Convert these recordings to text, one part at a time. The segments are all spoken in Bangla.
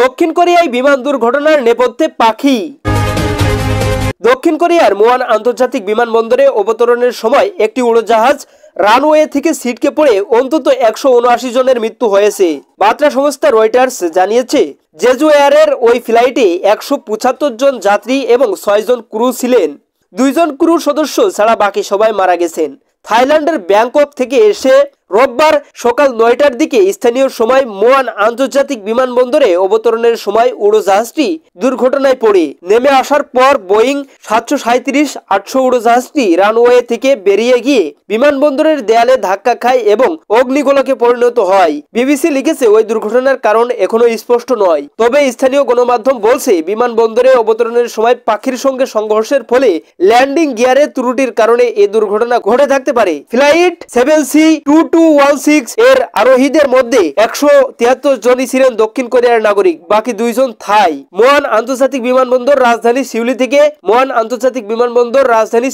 দক্ষিণ কোরিয়ায় বিমান দুর্ঘটনার নেপথ্যে পাখি। দক্ষিণ কোরিয়ার মুয়ান আন্তর্জাতিক বিমানবন্দরে অবতরণের সময় একটি উড়োজাহাজ রানওয়ে থেকে ছিটকে পড়ে অন্তত 179 জনের মৃত্যু হয়েছে। বার্তা সংস্থা রয়টার্স জানিয়েছে, জেজু এয়ারের ওই ফ্লাইটে 175 জন যাত্রী এবং 6 জন ক্রু ছিলেন। 2 জন ক্রু সদস্য ছাড়া বাকি সবাই মারা গেছেন। থাইল্যান্ডের ব্যাংকক থেকে এসে রোববার সকাল 9টার দিকে স্থানীয় সময় মুয়ান আন্তর্জাতিক বিমানবন্দরে অবতরণের সময় উড়োজাহাজটি দুর্ঘটনায় পড়ে। নেমে আসার পর বোয়িং 737-800 উড়োজাহাজটি রানওয়ে থেকে বেরিয়ে গিয়ে বিমানবন্দরের দেয়ালে ধাক্কা খায় এবং অগ্নিগোলকে পরিণত হয়। বিবিসি লিখেছে, ওই দুর্ঘটনার কারণ এখনো স্পষ্ট নয়। তবে স্থানীয় গণমাধ্যম বলছে, বিমানবন্দরে অবতরণের সময় পাখির সঙ্গে সংঘর্ষের ফলে ল্যান্ডিং গিয়ারের ত্রুটির কারণে এই দুর্ঘটনা ঘটে থাকতে পারে। ফ্লাইট 7C-2216 এর আরোহীদের মধ্যে 173 জনই ছিলেন দক্ষিণ কোরিয়ার নাগরিক, বাকি 2 জন থাই। মুয়ান আন্তর্জাতিক বিমানবন্দর রাজধানী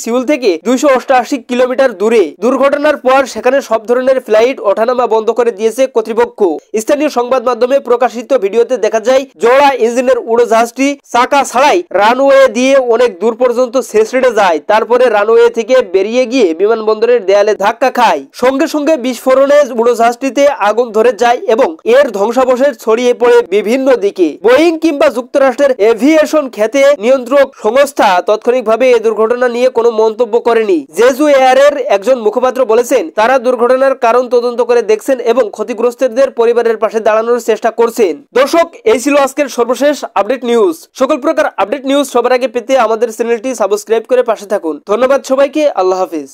সিউল থেকে 288 কিলোমিটার দূরে। দুর্ঘটনার পর সেখানে সব ধরনের ফ্লাইট ওঠানামা বন্ধ করে দিয়েছে কর্তৃপক্ষ। স্থানীয় সংবাদ মাধ্যমে প্রকাশিত ভিডিওতে দেখা যায়, জোড়া ইঞ্জিনের উড়োজাহাজটি চাকা ছাড়াই রানওয়ে দিয়ে অনেক দূর পর্যন্ত ছেড়ে যায়। তারপরে রানওয়ে থেকে বেরিয়ে গিয়ে বিমানবন্দরের দেয়ালে ধাক্কা খায়। সঙ্গে সঙ্গে বিস্ফোরণে উড়োজাহাজটিতে আগুন ধরে যায় এবং এর ধ্বংসাবশেষ ছড়িয়ে পড়ে বিভিন্ন দিকে। বোয়িং কিংবা যুক্তরাষ্ট্রের এভিয়েশন খাতে নিয়ন্ত্রক সংস্থা তাৎক্ষণিকভাবে এই দুর্ঘটনা নিয়ে কোনো মন্তব্য করেনি। জেজু এয়ারের একজন মুখপাত্র বলেছেন, তারা দুর্ঘটনার কারণ তদন্ত করে দেখছেন এবং ক্ষতিগ্রস্তদের পরিবারের পাশে দাঁড়ানোর চেষ্টা করছেন। দর্শক, এই ছিল আজকের সর্বশেষ আপডেট নিউজ। সকল প্রকার আপডেট নিউজ সবার আগে পেতে আমাদের চ্যানেলটি সাবস্ক্রাইব করে পাশে থাকুন। ধন্যবাদ সবাইকে। আল্লাহ হাফিজ।